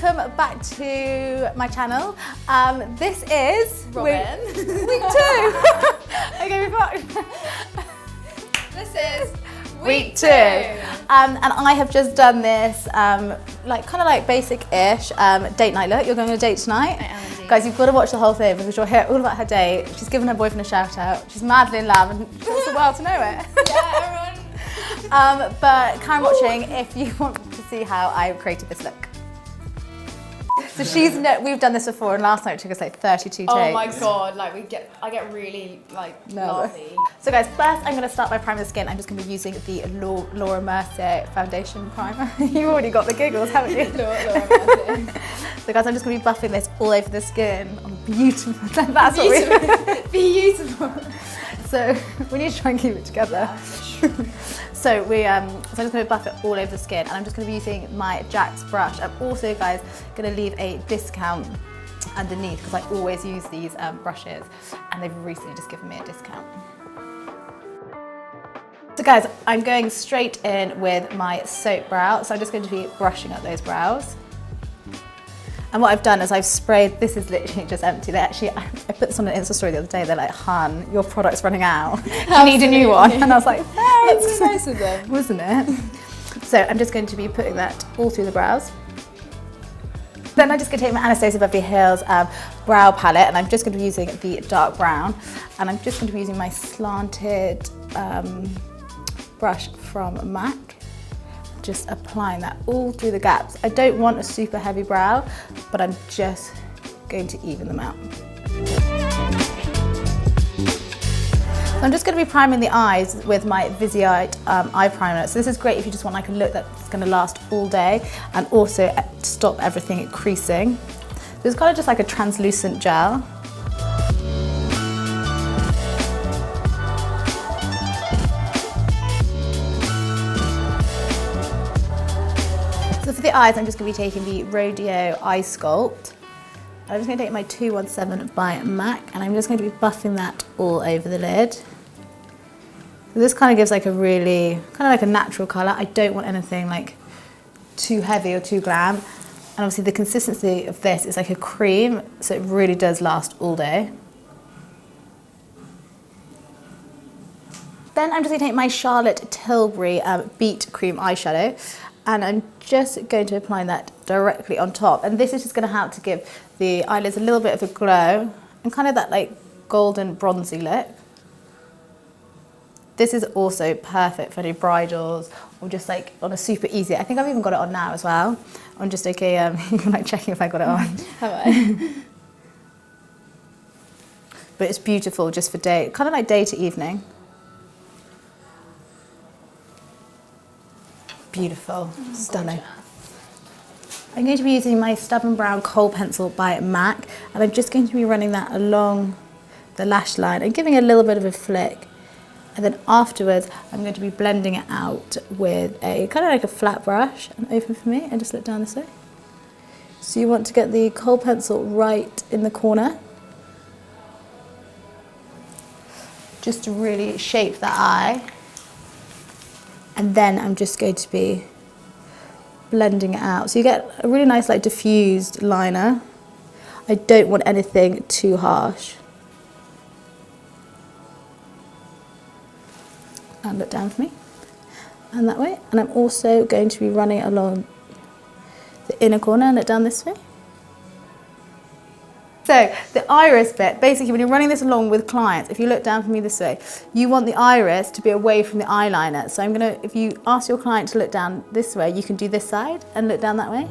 welcome back to my channel. This is Robyn. week 2. Okay, This is week 2. And I have just done this kind of like basic-ish date night look. You're going on a date tonight. I am indeed. Guys, you've got to watch the whole thing because you'll hear all about her date. She's given her boyfriend a shout out. She's madly in love and she wants the world to know it. Yeah, everyone. But carry on watching if you want to see how I created this look. So we've done this before, and last night it took us like 32 takes. Oh my god, like I get really nervous. laughy. So guys, first I'm going to start by priming the skin. I'm just going to be using the Laura Mercier foundation primer. You've already got the giggles, haven't you? Laura Mercier. So guys, I'm just going to be buffing this all over the skin. Oh, beautiful. That's what Beautiful. So we need to try and keep it together. Yeah, So I'm just going to buff it all over the skin, and I'm just going to be using my Jack's brush. I'm also, guys, going to leave a discount underneath because I always use these brushes, and they've recently just given me a discount. So guys, I'm going straight in with my soap brow. So I'm just going to be brushing up those brows. And what I've done is I've sprayed, this is literally just empty. I put this on an Insta story the other day. They're like, "Hun, your product's running out. You need a new one." And I was like, thanks. That's so nice of them. Wasn't it? So I'm just going to be putting that all through the brows. Then I'm just going to take my Anastasia Beverly Hills brow palette, and I'm just going to be using the dark brown. And I'm just going to be using my slanted brush from MAC. Just applying that all through the gaps. I don't want a super heavy brow, but I'm just going to even them out. So I'm just going to be priming the eyes with my Viseart eye primer. So this is great if you just want like a look that's going to last all day and also stop everything creasing. So it's kind of just like a translucent gel. So for the eyes, I'm just going to be taking the Rodial Eye sculpt. I'm just going to take my 217 by MAC, and I'm just going to be buffing that all over the lid. So this kind of gives like a really, kind of like a natural colour. I don't want anything like too heavy or too glam. And obviously the consistency of this is like a cream, so it really does last all day. Then I'm just going to take my Charlotte Tilbury Beet cream eyeshadow, and I'm just going to apply that directly on top. And this is just going to help to give the eyelids a little bit of a glow and kind of that like golden bronzy look. This is also perfect for any bridals or just like on a super easy. I think I've even got it on now as well. I'm just like checking if I got it on. Have I? But it's beautiful just for day, kind of like day to evening. Beautiful, stunning. I'm going to be using my Stubborn Brown Kohl pencil by MAC, and I'm just going to be running that along the lash line and giving a little bit of a flick. And then afterwards, I'm going to be blending it out with a kind of like a flat brush and open for me, and just look down this way. So you want to get the Kohl pencil right in the corner, just to really shape that eye. And then I'm just going to be blending it out. So you get a really nice like diffused liner. I don't want anything too harsh. And look down for me. And that way. And I'm also going to be running along the inner corner and look down this way. So the iris bit, basically when you're running this along with clients, if you look down for me this way, you want the iris to be away from the eyeliner. So if you ask your client to look down this way, you can do this side and look down that way,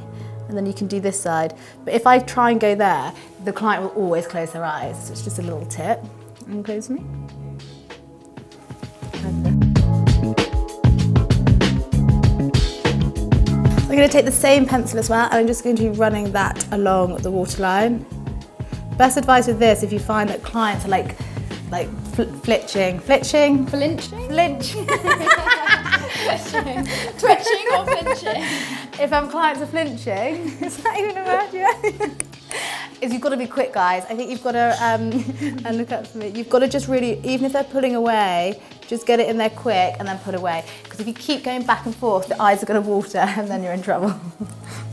and then you can do this side. But if I try and go there, the client will always close their eyes. So it's just a little tip. And close me. I'm going to take the same pencil as well, and I'm just going to be running that along the waterline. Best advice with this, if you find that clients are like flinching. Flinching? Flinch. Twitching or flinching? If clients are flinching, is that even a word yet? Is you've got to be quick, guys. I think you've got to, and look up for me, you've got to just really, even if they're pulling away, just get it in there quick and then put away. Because if you keep going back and forth, the eyes are going to water and then you're in trouble.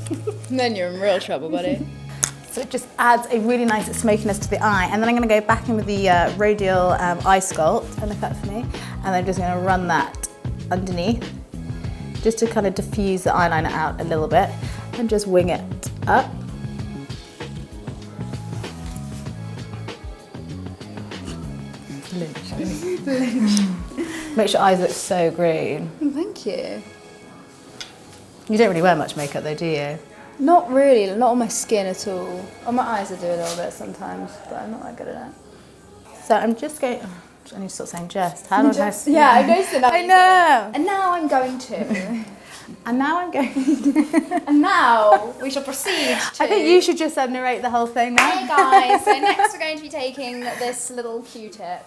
And then you're in real trouble, buddy. So it just adds a really nice smokiness to the eye. And then I'm going to go back in with the Rodial Eye Sculpt, and look out for me. And I'm just going to run that underneath, just to kind of diffuse the eyeliner out a little bit, and just wing it up. Makes your eyes look so green. Thank you. You don't really wear much makeup though, do you? Not really, not on my skin at all. On my eyes I do a little bit sometimes, but I'm not that good at it. So I'm just going, I need to stop saying just. How do I say? Yeah, I noticed that. I know. And now I'm going to. And now I'm going. And now we shall proceed to. I think you should just narrate the whole thing now. Hey guys, so next we're going to be taking this little Q-tip.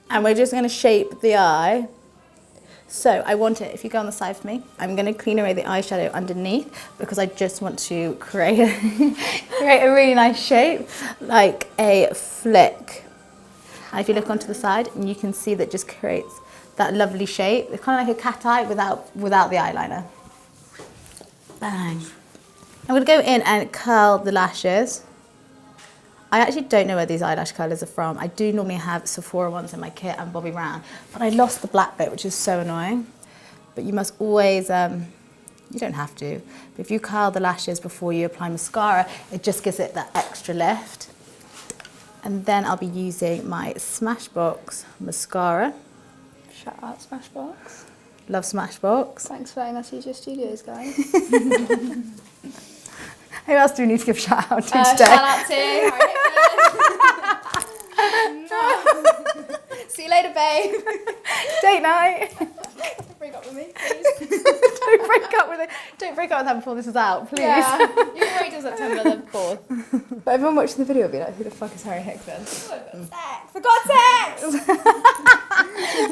And we're just going to shape the eye. So I want it, if you go on the side for me, I'm going to clean away the eyeshadow underneath because I just want to create a really nice shape, like a flick. And if you look onto the side, and you can see that just creates that lovely shape. It's kind of like a cat eye without the eyeliner. Bang. I'm going to go in and curl the lashes. I actually don't know where these eyelash colours are from. I do normally have Sephora ones in my kit and Bobbi Brown, but I lost the black bit, which is so annoying. But you must always, you don't have to, but if you curl the lashes before you apply mascara, it just gives it that extra lift. And then I'll be using my Smashbox mascara. Shout out Smashbox. Love Smashbox. Thanks for letting us use your studios, guys. Who else do we need to give a shout out to today? Shout out to Harry Hickman. See you later, babe. Date night. Break up with me, please. Don't break up with it. Don't break up with her before this is out, please. Yeah, you can wait till September the 4th. But everyone watching the video will be like, who the fuck is Harry Hickman? Oh, I've got sex. I got sex!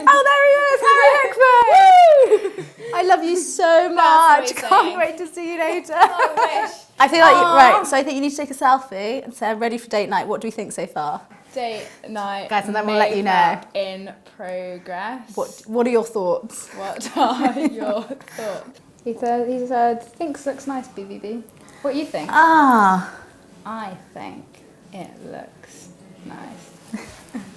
Oh, there he is, Harry Hickman! I love you so much. amazing. Can't wait to see you later. Oh, I wish. I feel like, right, so I think you need to take a selfie and say, I'm ready for date night. What do we think so far? Date night. Guys, and then we'll let you know. In progress. What are your thoughts? What are your thoughts? He said, thinks looks nice, BBB. What do you think? Ah. I think it looks nice.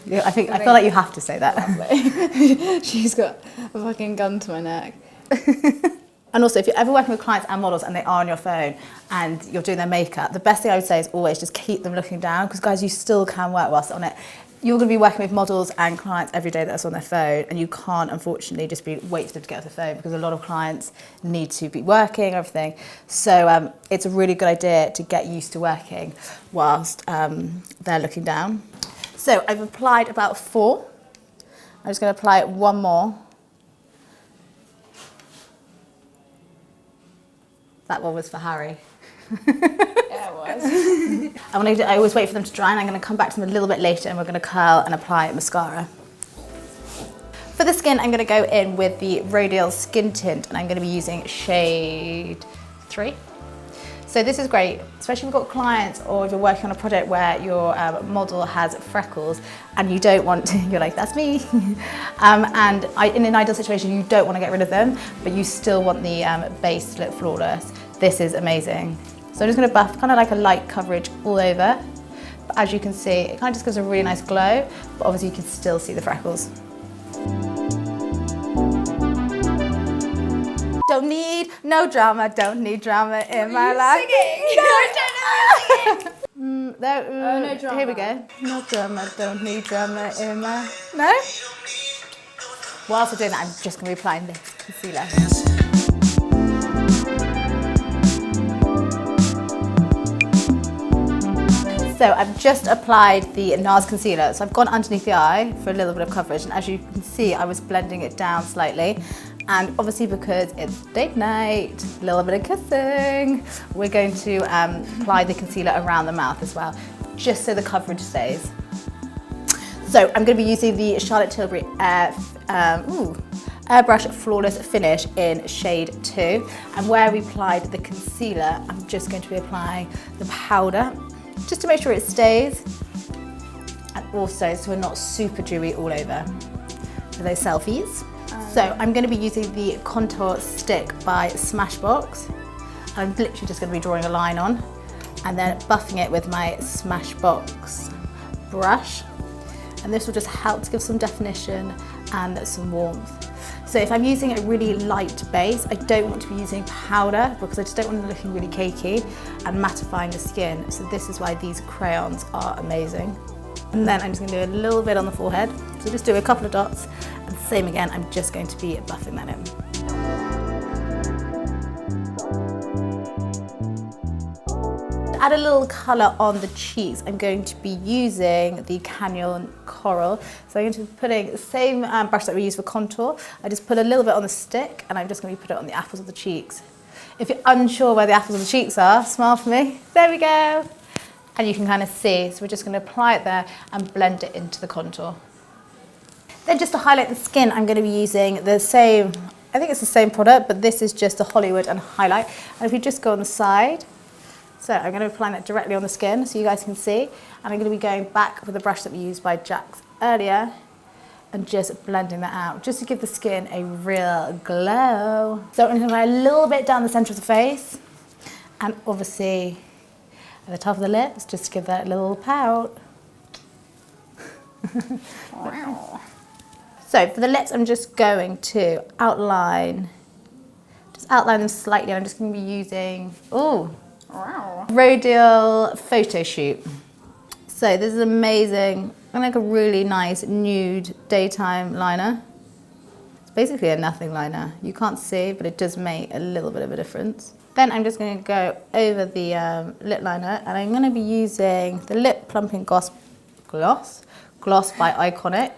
Yeah, I feel like you have to say that. Lovely. She's got a fucking gun to my neck. And also, if you're ever working with clients and models and they are on your phone and you're doing their makeup, the best thing I would say is always just keep them looking down, because guys, you still can work whilst on it. You're going to be working with models and clients every day that's on their phone, and you can't, unfortunately, just wait for them to get off the phone, because a lot of clients need to be working, everything. So it's a really good idea to get used to working whilst they're looking down. So I've applied about 4. I'm just going to apply one more. That one was for Harry. Yeah, it was. I always wait for them to dry, and I'm going to come back to them a little bit later, and we're going to curl and apply mascara. For the skin, I'm going to go in with the Rodial Skin Tint, and I'm going to be using shade 3. So this is great, especially if you've got clients or if you're working on a project where your model has freckles and you don't want to, you're like, that's me. And in an ideal situation, you don't want to get rid of them, but you still want the base to look flawless. This is amazing. So I'm just going to buff kind of like a light coverage all over. But as you can see, it kind of just gives a really nice glow, but obviously you can still see the freckles. Don't need no drama, don't need drama in my life. No, no drama. Here we go. No drama, don't need drama in my... No? Whilst we're doing that, I'm just going to be applying this concealer. So I've just applied the Nars Concealer. So I've gone underneath the eye for a little bit of coverage, and as you can see, I was blending it down slightly. And obviously, because it's date night, a little bit of kissing, we're going to apply the concealer around the mouth as well, just so the coverage stays. So I'm going to be using the Charlotte Tilbury Airbrush Flawless Finish in shade 2. And where we applied the concealer, I'm just going to be applying the powder, just to make sure it stays. And also, so we're not super dewy all over for those selfies. So I'm going to be using the Contour Stick by Smashbox. I'm literally just going to be drawing a line on and then buffing it with my Smashbox brush. And this will just help to give some definition and some warmth. So if I'm using a really light base, I don't want to be using powder because I just don't want it looking really cakey and mattifying the skin. So this is why these crayons are amazing. And then I'm just going to do a little bit on the forehead. So just do a couple of dots. And same again, I'm just going to be buffing that in. To add a little colour on the cheeks, I'm going to be using the Canon Coral. So I'm going to be putting the same brush that we use for contour. I just put a little bit on the stick and I'm just going to put it on the apples of the cheeks. If you're unsure where the apples of the cheeks are, smile for me. There we go. And you can kind of see. So we're just going to apply it there and blend it into the contour. Then just to highlight the skin, I'm going to be using the same, I think it's the same product, but this is just the Hollywood and highlight. And if you just go on the side, so I'm going to apply that directly on the skin so you guys can see. And I'm going to be going back with the brush that we used by Jax earlier and just blending that out, just to give the skin a real glow. So I'm going to apply a little bit down the centre of the face and obviously at the top of the lips, just to give that little pout. Wow. So for the lips, I'm just going to outline them slightly. I'm just going to be using, Rodial photo shoot. So this is amazing. I like a really nice nude daytime liner. It's basically a nothing liner. You can't see, but it does make a little bit of a difference. Then I'm just going to go over the lip liner and I'm going to be using the Lip Plumping Gloss by Iconic.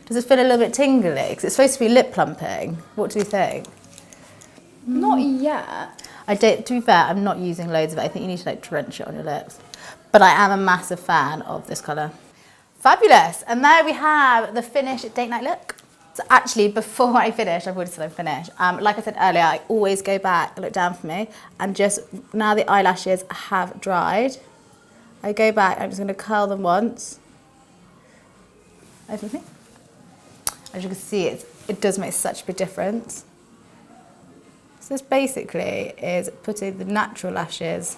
Does it feel a little bit tingly? Because it's supposed to be lip plumping. What do you think? Not yet. To be fair, I'm not using loads of it. I think you need to like drench it on your lips. But I am a massive fan of this colour. Fabulous. And there we have the finished date night look. So actually, before I finish, I've already said I'm finished. Like I said earlier, I always go back, look down for me, and just, now the eyelashes have dried, I go back, I'm just going to curl them once. Over me. As you can see, it does make such a big difference. So this basically is putting the natural lashes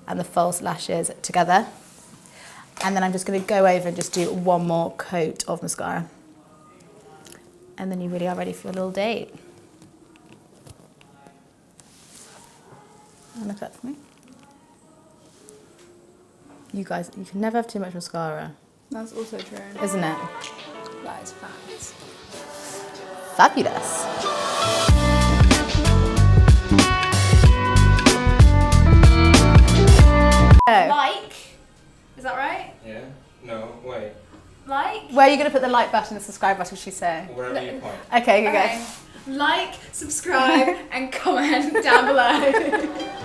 and the false lashes together. And then I'm just going to go over and just do one more coat of mascara. And then you really are ready for your little date. And look up for me. You guys, you can never have too much mascara. That's also true. Isn't it? That is facts. Fabulous. Like? Is that right? Yeah. No, wait. Like? Where are you going to put the like button and subscribe button, she say? Wherever you point. Okay, you go. Like, subscribe, and comment down below.